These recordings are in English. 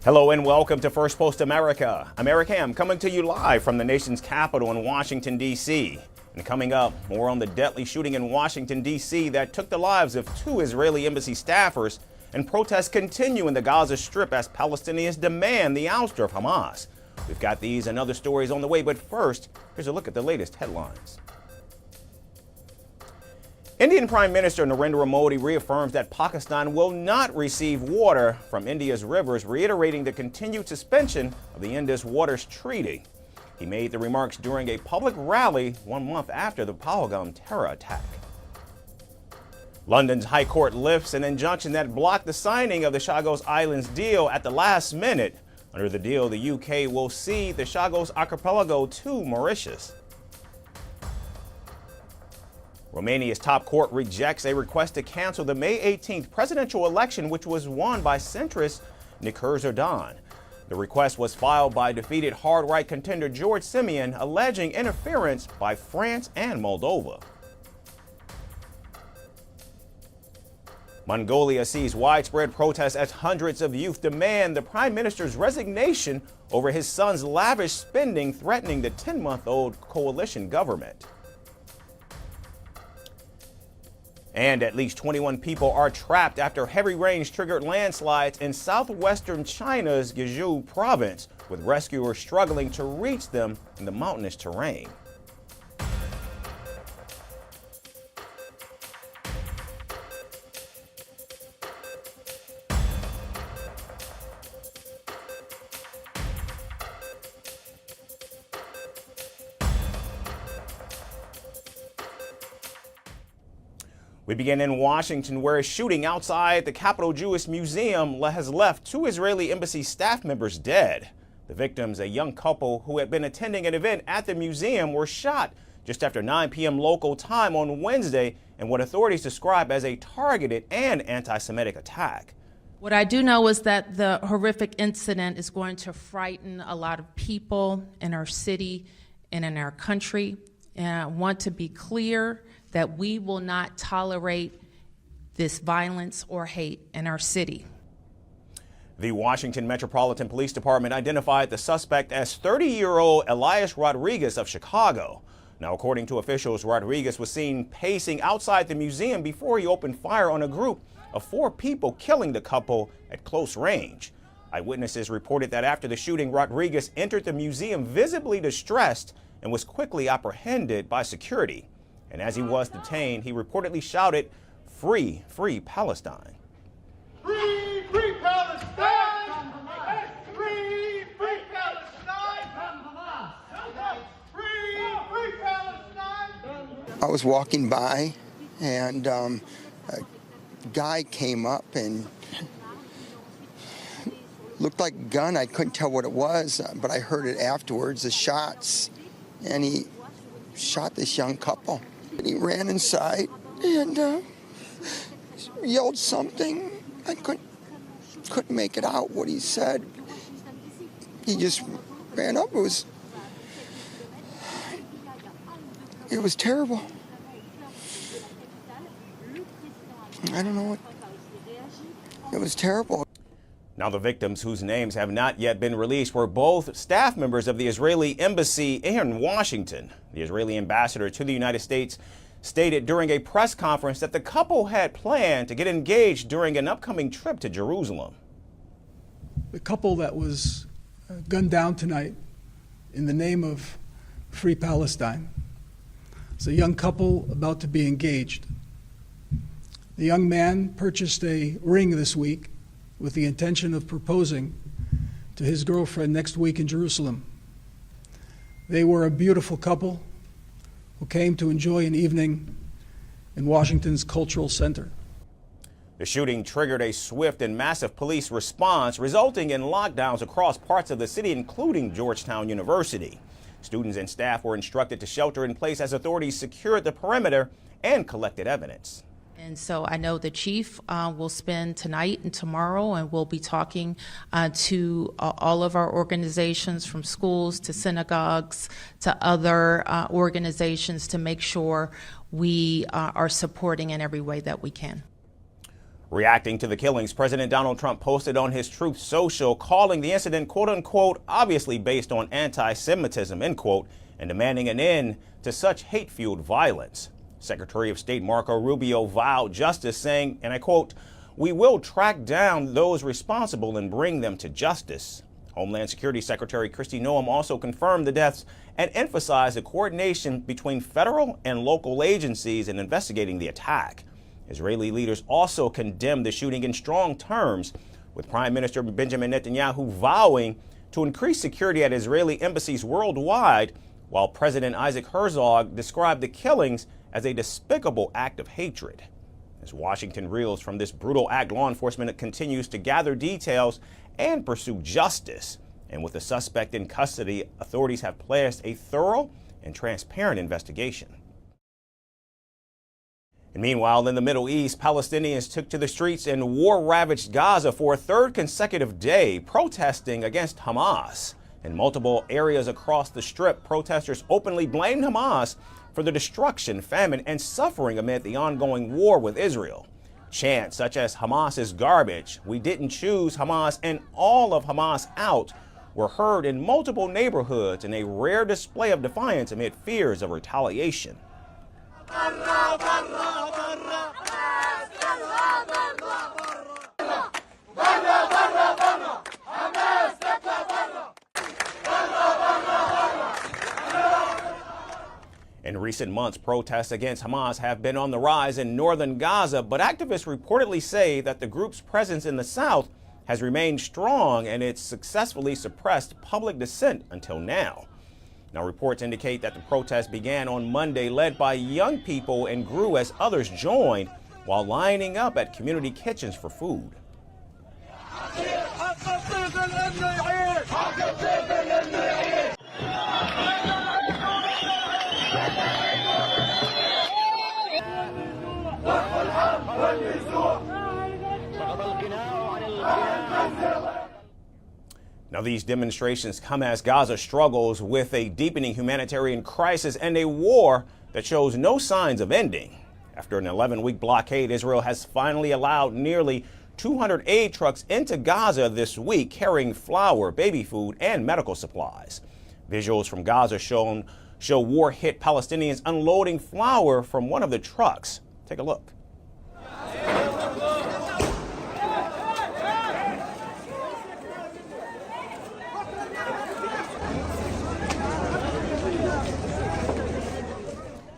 Hello and welcome to Firstpost America. I'm Eric Ham, coming to you live from the nation's capital in Washington, D.C. And coming up, more on the deadly shooting in Washington, D.C. that took the lives of 2 Israeli embassy staffers, and protests continue in the Gaza Strip as Palestinians demand the ouster of Hamas. We've got these and other stories on the way, but first, here's a look at the latest headlines. Indian Prime Minister Narendra Modi reaffirms that Pakistan will not receive water from India's rivers, reiterating the continued suspension of the Indus Waters Treaty. He made the remarks during a public rally 1 month after the Pahalgam terror attack. London's High Court lifts an injunction that blocked the signing of the Chagos Islands deal at the last minute. Under the deal, the UK will cede the Chagos Archipelago to Mauritius. Romania's top court rejects a request to cancel the May 18th presidential election, which was won by centrist Nicur Zerdan. The request was filed by defeated hard-right contender George Simeon, alleging interference by France and Moldova. Mongolia sees widespread protests as hundreds of youth demand the prime minister's resignation over his son's lavish spending, threatening the 10-month-old coalition government. And at least 21 people are trapped after heavy rains triggered landslides in southwestern China's Guizhou province, with rescuers struggling to reach them in the mountainous terrain. We begin in Washington, where a shooting outside the Capitol Jewish Museum has left 2 Israeli embassy staff members dead. The victims, a young couple who had been attending an event at the museum, were shot just after 9 p.m. local time on Wednesday in what authorities describe as a targeted and anti-Semitic attack. What I do know is that the horrific incident is going to frighten a lot of people in our city and in our country. And I want to be clear that we will not tolerate this violence or hate in our city. The Washington Metropolitan Police Department identified the suspect as 30-year-old Elias Rodriguez of Chicago. Now, according to officials, Rodriguez was seen pacing outside the museum before he opened fire on a group of 4 people, killing the couple at close range. Eyewitnesses reported that after the shooting, Rodriguez entered the museum visibly distressed and was quickly apprehended by security. And as he was detained, he reportedly shouted, "Free, free Palestine." Free, free Palestine! Free, free Palestine! Free, free Palestine! I was walking by, and a guy came up and looked like a gun. I couldn't tell what it was, but I heard it afterwards, the shots, and he shot this young couple. And he ran inside and yelled something. I couldn't make it out what he said. He just ran up. It was terrible. I don't know what. It was terrible. Now, the victims, whose names have not yet been released, were both staff members of the Israeli embassy in Washington. The Israeli ambassador to the United States stated during a press conference that the couple had planned to get engaged during an upcoming trip to Jerusalem. The couple that was gunned down tonight in the name of Free Palestine. It's a young couple about to be engaged. The young man purchased a ring this week with the intention of proposing to his girlfriend next week in Jerusalem. They were a beautiful couple who came to enjoy an evening in Washington's Cultural Center. The shooting triggered a swift and massive police response, resulting in lockdowns across parts of the city, including Georgetown University. Students and staff were instructed to shelter in place as authorities secured the perimeter and collected evidence. And so I know the chief will spend tonight and tomorrow, and we'll be talking to all of our organizations, from schools to synagogues to other organizations, to make sure we are supporting in every way that we can. Reacting to the killings, President Donald Trump posted on his Truth Social, calling the incident, quote unquote, obviously based on anti-Semitism, end quote, and demanding an end to such hate-fueled violence. Secretary of State Marco Rubio vowed justice, saying, and I quote, "We will track down those responsible and bring them to justice." Homeland Security Secretary Kristi Noem also confirmed the deaths and emphasized the coordination between federal and local agencies in investigating the attack. Israeli leaders also condemned the shooting in strong terms, with Prime Minister Benjamin Netanyahu vowing to increase security at Israeli embassies worldwide, while President Isaac Herzog described the killings as a despicable act of hatred. As Washington reels from this brutal act, law enforcement continues to gather details and pursue justice. And with the suspect in custody, authorities have pledged a thorough and transparent investigation. And meanwhile, in the Middle East, Palestinians took to the streets in war-ravaged Gaza for a third consecutive day, protesting against Hamas. In multiple areas across the Strip, protesters openly blamed Hamas for the destruction, famine, and suffering amid the ongoing war with Israel. Chants such as "Hamas is garbage," "We didn't choose Hamas," and "All of Hamas out" were heard in multiple neighborhoods in a rare display of defiance amid fears of retaliation. In recent months, protests against Hamas have been on the rise in northern Gaza, but activists reportedly say that the group's presence in the south has remained strong and it's successfully suppressed public dissent until now. Now, reports indicate that the protest began on Monday, led by young people, and grew as others joined while lining up at community kitchens for food. Now, these demonstrations come as Gaza struggles with a deepening humanitarian crisis and a war that shows no signs of ending. After an 11-week blockade, Israel has finally allowed nearly 200 aid trucks into Gaza this week, carrying flour, baby food, and medical supplies. Visuals from Gaza show war-hit Palestinians unloading flour from one of the trucks. Take a look.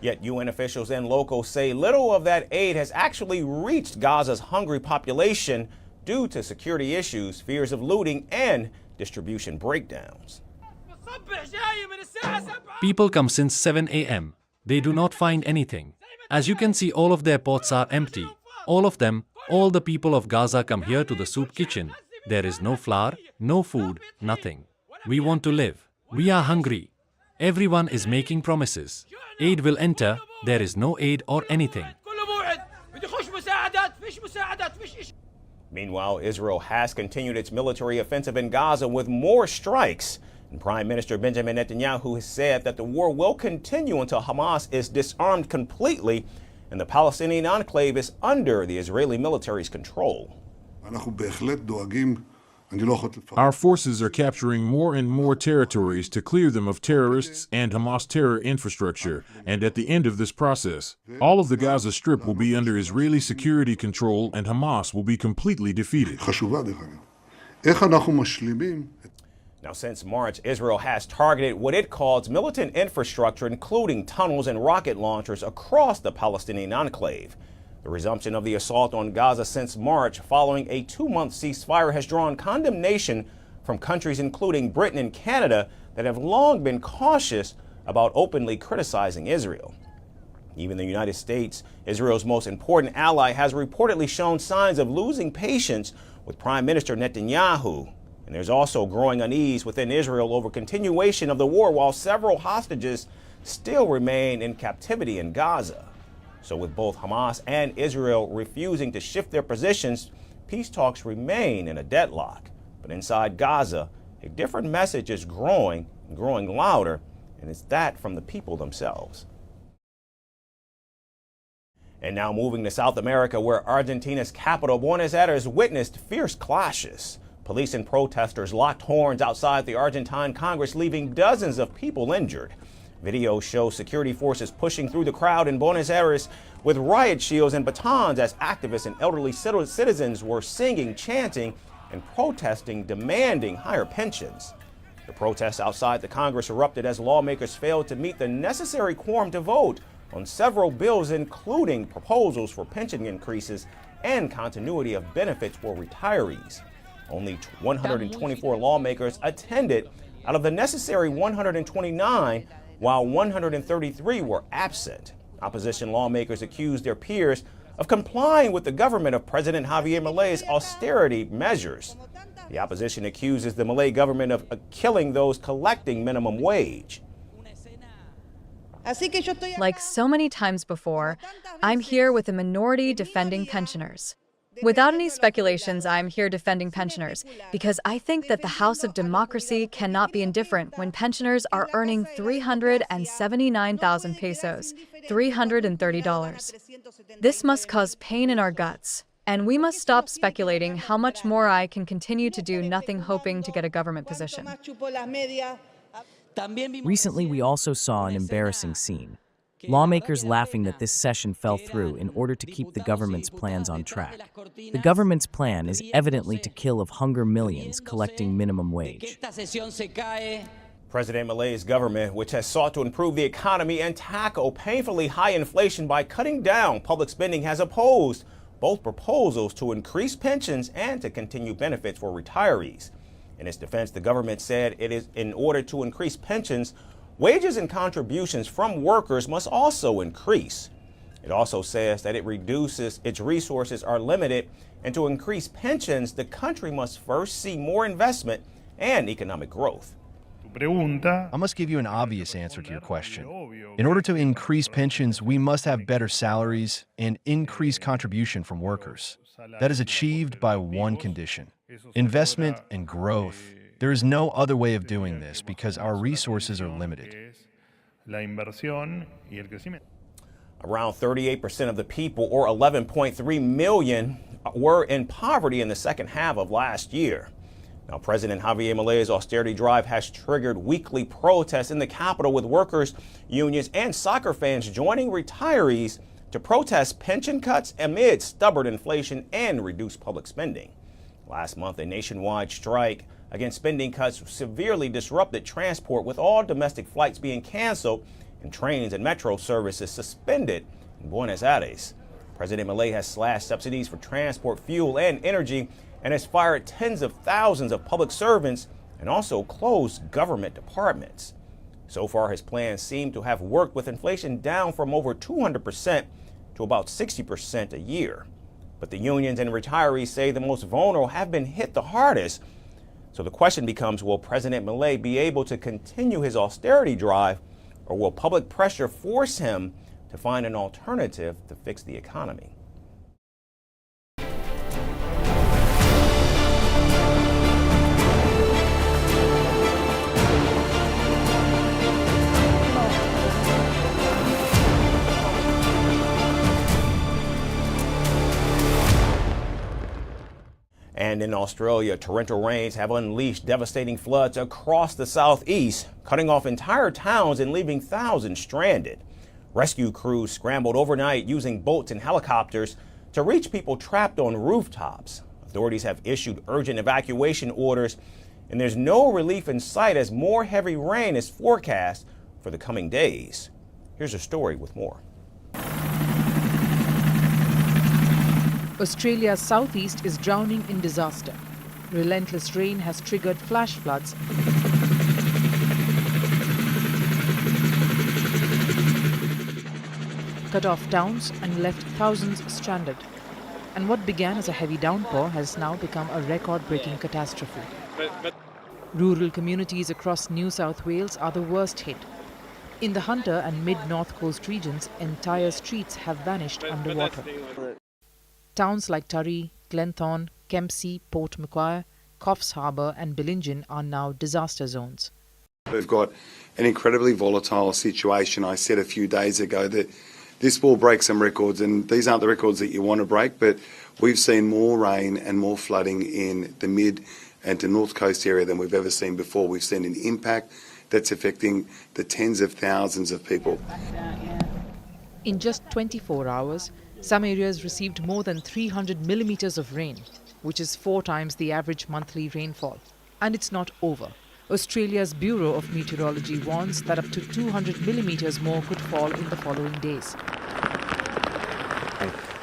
Yet UN officials and locals say little of that aid has actually reached Gaza's hungry population due to security issues, fears of looting, and distribution breakdowns. People come since 7 a.m. They do not find anything. As you can see, all of their pots are empty. All of them, all the people of Gaza come here to the soup kitchen. There is no flour, no food, nothing. We want to live. We are hungry. Everyone is making promises. Aid will enter. There is no aid or anything. Meanwhile, Israel has continued its military offensive in Gaza with more strikes. And Prime Minister Benjamin Netanyahu has said that the war will continue until Hamas is disarmed completely and the Palestinian enclave is under the Israeli military's control. Our forces are capturing more and more territories to clear them of terrorists and Hamas terror infrastructure. And at the end of this process, all of the Gaza Strip will be under Israeli security control and Hamas will be completely defeated. Now, since March, Israel has targeted what it calls militant infrastructure, including tunnels and rocket launchers across the Palestinian enclave. The resumption of the assault on Gaza since March, following a 2-month ceasefire, has drawn condemnation from countries including Britain and Canada that have long been cautious about openly criticizing Israel. Even the United States, Israel's most important ally, has reportedly shown signs of losing patience with Prime Minister Netanyahu. And there's also growing unease within Israel over continuation of the war, while several hostages still remain in captivity in Gaza. So with both Hamas and Israel refusing to shift their positions, peace talks remain in a deadlock. But inside Gaza, a different message is growing louder, and it's that from the people themselves. And now moving to South America, where Argentina's capital, Buenos Aires, witnessed fierce clashes. Police and protesters locked horns outside the Argentine Congress, leaving dozens of people injured. Videos show security forces pushing through the crowd in Buenos Aires with riot shields and batons as activists and elderly citizens were singing, chanting, and protesting, demanding higher pensions. The protests outside the Congress erupted as lawmakers failed to meet the necessary quorum to vote on several bills, including proposals for pension increases and continuity of benefits for retirees. Only 124 lawmakers attended out of the necessary 129, while 133 were absent. Opposition lawmakers accused their peers of complying with the government of President Javier Milei's austerity measures. The opposition accuses the Milei government of killing those collecting minimum wage. Like so many times before, I'm here with a minority defending pensioners. Without any speculations, I'm here defending pensioners because I think that the House of Democracy cannot be indifferent when pensioners are earning 379,000 pesos, $330. This must cause pain in our guts, and we must stop speculating how much more I can continue to do nothing hoping to get a government position. Recently, we also saw an embarrassing scene. Lawmakers laughing that this session fell through in order to keep the government's plans on track. The government's plan is evidently to kill of hunger millions collecting minimum wage. President Milei's government, which has sought to improve the economy and tackle painfully high inflation by cutting down public spending, has opposed both proposals to increase pensions and to continue benefits for retirees. In its defense, the government said it is in order to increase pensions, wages and contributions from workers must also increase. It also says that its resources are limited, and to increase pensions, the country must first see more investment and economic growth. I must give you an obvious answer to your question. In order to increase pensions, we must have better salaries and increase contribution from workers. That is achieved by one condition: investment and growth. There is no other way of doing this because our resources are limited. Around 38% of the people, or 11.3 million, were in poverty in the second half of last year. Now, President Javier Milei's austerity drive has triggered weekly protests in the capital, with workers, unions, and soccer fans joining retirees to protest pension cuts amid stubborn inflation and reduced public spending. Last month, a nationwide strike against spending cuts severely disrupted transport, with all domestic flights being canceled and trains and metro services suspended in Buenos Aires. President Milei has slashed subsidies for transport, fuel, and energy, and has fired tens of thousands of public servants and also closed government departments. So far, his plans seem to have worked, with inflation down from over 200% to about 60% a year. But the unions and retirees say the most vulnerable have been hit the hardest. So the question becomes, will President Milei be able to continue his austerity drive, or will public pressure force him to find an alternative to fix the economy? And in Australia, torrential rains have unleashed devastating floods across the southeast, cutting off entire towns and leaving thousands stranded. Rescue crews scrambled overnight using boats and helicopters to reach people trapped on rooftops. Authorities have issued urgent evacuation orders, and there's no relief in sight as more heavy rain is forecast for the coming days. Here's a story with more. Australia's southeast is drowning in disaster. Relentless rain has triggered flash floods, cut off towns and left thousands stranded. And what began as a heavy downpour has now become a record-breaking catastrophe. Rural communities across New South Wales are the worst hit. In the Hunter and mid-North Coast regions, entire streets have vanished underwater. Towns like Taree, Glenthorne, Kempsey, Port Macquarie, Coffs Harbour and Billingen are now disaster zones. We've got an incredibly volatile situation. I said a few days ago that this will break some records, and these aren't the records that you want to break, but we've seen more rain and more flooding in the mid and to north coast area than we've ever seen before. We've seen an impact that's affecting the tens of thousands of people. In just 24 hours, some areas received more than 300 millimeters of rain, which is 4 times the average monthly rainfall. And it's not over. Australia's Bureau of Meteorology warns that up to 200 millimeters more could fall in the following days.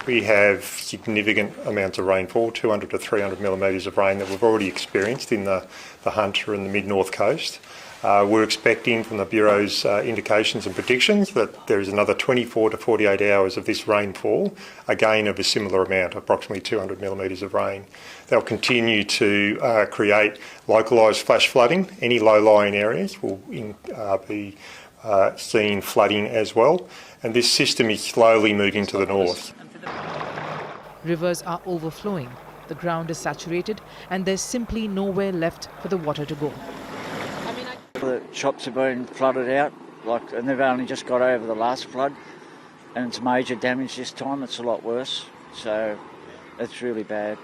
We have significant amounts of rainfall, 200 to 300 millimetres of rain that we've already experienced in the Hunter and the mid-north coast. We're expecting from the Bureau's indications and predictions that there is another 24 to 48 hours of this rainfall, again of a similar amount, approximately 200 millimetres of rain. They'll continue to create localised flash flooding. Any low-lying areas will be seeing flooding as well. And this system is slowly moving to the north. Rivers are overflowing, the ground is saturated, and there's simply nowhere left for the water to go. The shops have been flooded out, and they've only just got over the last flood, and it's major damage this time. It's a lot worse, so it's really bad.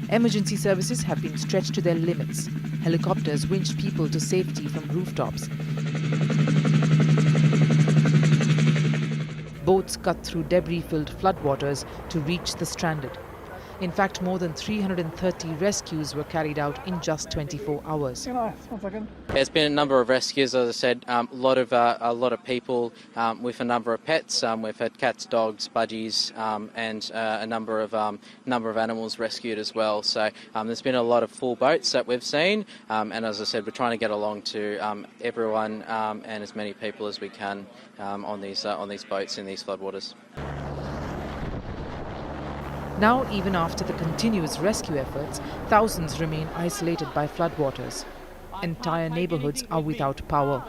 Emergency services have been stretched to their limits. Helicopters winched people to safety from rooftops. Boats cut through debris-filled floodwaters to reach the stranded. In fact, more than 330 rescues were carried out in just 24 hours. There's been a number of rescues, as I said, a lot of people with a number of pets. We've had cats, dogs, budgies, and a number of animals rescued as well. So there's been a lot of full boats that we've seen, and as I said, we're trying to get along to everyone and as many people as we can on these boats in these floodwaters. Now, even after the continuous rescue efforts, thousands remain isolated by floodwaters. Entire neighborhoods are without power.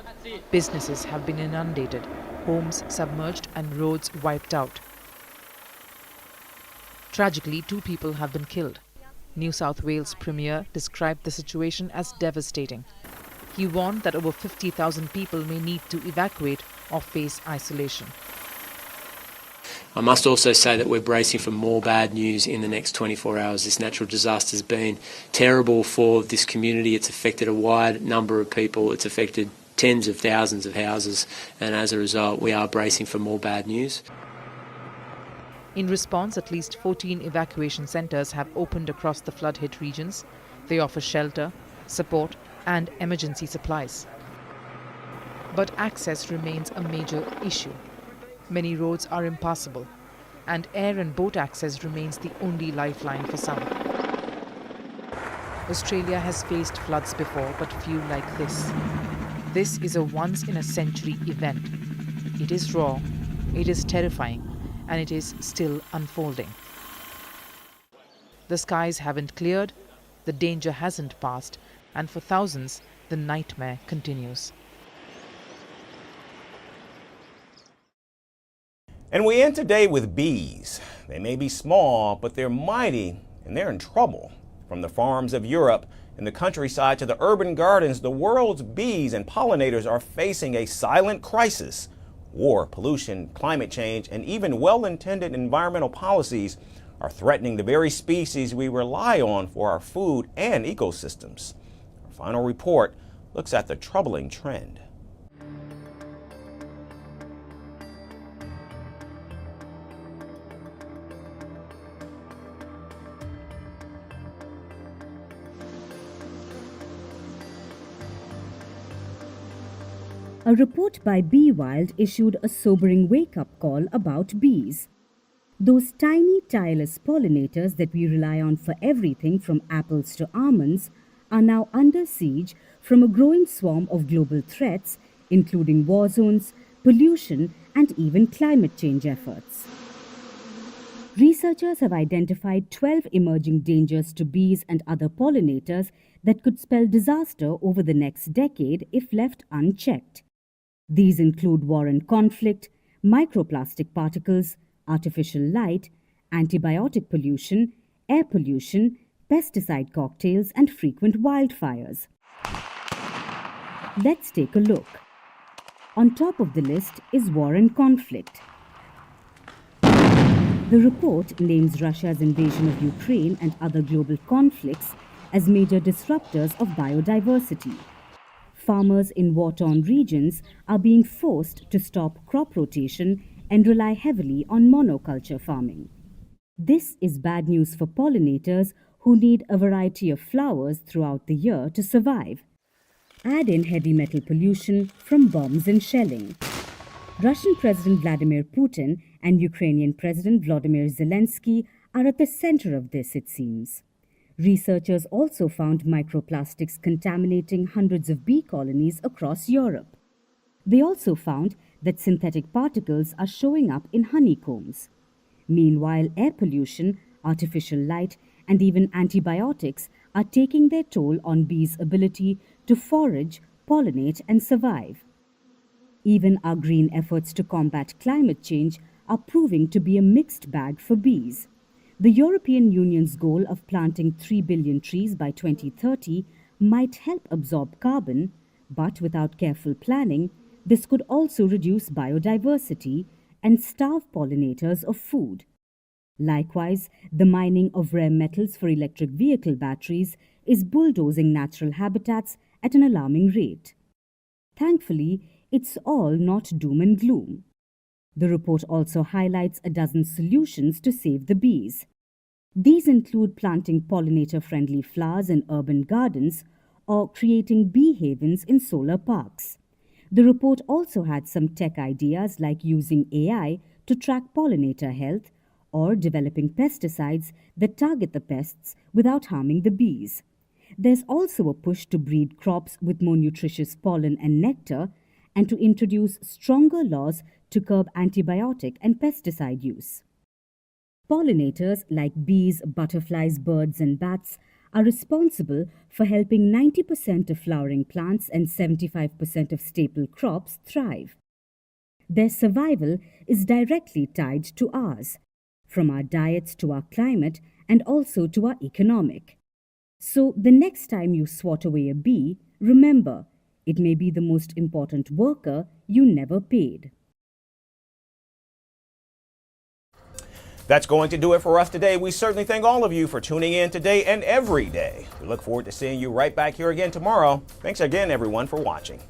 Businesses have been inundated, homes submerged and roads wiped out. Tragically, 2 people have been killed. New South Wales Premier described the situation as devastating. He warned that over 50,000 people may need to evacuate or face isolation. I must also say that we're bracing for more bad news in the next 24 hours. This natural disaster has been terrible for this community. It's affected a wide number of people. It's affected tens of thousands of houses, and as a result, we are bracing for more bad news. In response, at least 14 evacuation centres have opened across the flood-hit regions. They offer shelter, support, and emergency supplies. But access remains a major issue. Many roads are impassable, and air and boat access remains the only lifeline for some. Australia has faced floods before, but few like this. This is a once-in-a-century event. It is raw, it is terrifying, and it is still unfolding. The skies haven't cleared, the danger hasn't passed, and for thousands, the nightmare continues. And we end today with bees. They may be small, but they're mighty, and they're in trouble. From the farms of Europe and the countryside to the urban gardens, the world's bees and pollinators are facing a silent crisis. War, pollution, climate change, and even well-intended environmental policies are threatening the very species we rely on for our food and ecosystems. Our final report looks at the troubling trend. A report by Bee Wild issued a sobering wake-up call about bees. Those tiny, tireless pollinators that we rely on for everything from apples to almonds are now under siege from a growing swarm of global threats, including war zones, pollution, and even climate change efforts. Researchers have identified 12 emerging dangers to bees and other pollinators that could spell disaster over the next decade if left unchecked. These include war and conflict, microplastic particles, artificial light, antibiotic pollution, air pollution, pesticide cocktails, and frequent wildfires. Let's take a look. On top of the list is war and conflict. The report names Russia's invasion of Ukraine and other global conflicts as major disruptors of biodiversity. Farmers in war-torn regions are being forced to stop crop rotation and rely heavily on monoculture farming. This is bad news for pollinators who need a variety of flowers throughout the year to survive. Add in heavy metal pollution from bombs and shelling. Russian President Vladimir Putin and Ukrainian President Volodymyr Zelensky are at the center of this, it seems. Researchers also found microplastics contaminating hundreds of bee colonies across Europe. They also found that synthetic particles are showing up in honeycombs. Meanwhile, air pollution, artificial light, and even antibiotics are taking their toll on bees' ability to forage, pollinate, and survive. Even our green efforts to combat climate change are proving to be a mixed bag for bees. The European Union's goal of planting 3 billion trees by 2030 might help absorb carbon, but without careful planning, this could also reduce biodiversity and starve pollinators of food. Likewise, the mining of rare metals for electric vehicle batteries is bulldozing natural habitats at an alarming rate. Thankfully, it's all not doom and gloom. The report also highlights a dozen solutions to save the bees. These include planting pollinator-friendly flowers in urban gardens or creating bee havens in solar parks. The report also had some tech ideas like using AI to track pollinator health or developing pesticides that target the pests without harming the bees. There's also a push to breed crops with more nutritious pollen and nectar and to introduce stronger laws to curb antibiotic and pesticide use. Pollinators like bees, butterflies, birds, and bats are responsible for helping 90% of flowering plants and 75% of staple crops thrive. Their survival is directly tied to ours, from our diets to our climate and also to our economic. So the next time you swat away a bee, remember, it may be the most important worker you never paid. That's going to do it for us today. We certainly thank all of you for tuning in today and every day. We look forward to seeing you right back here again tomorrow. Thanks again, everyone, for watching.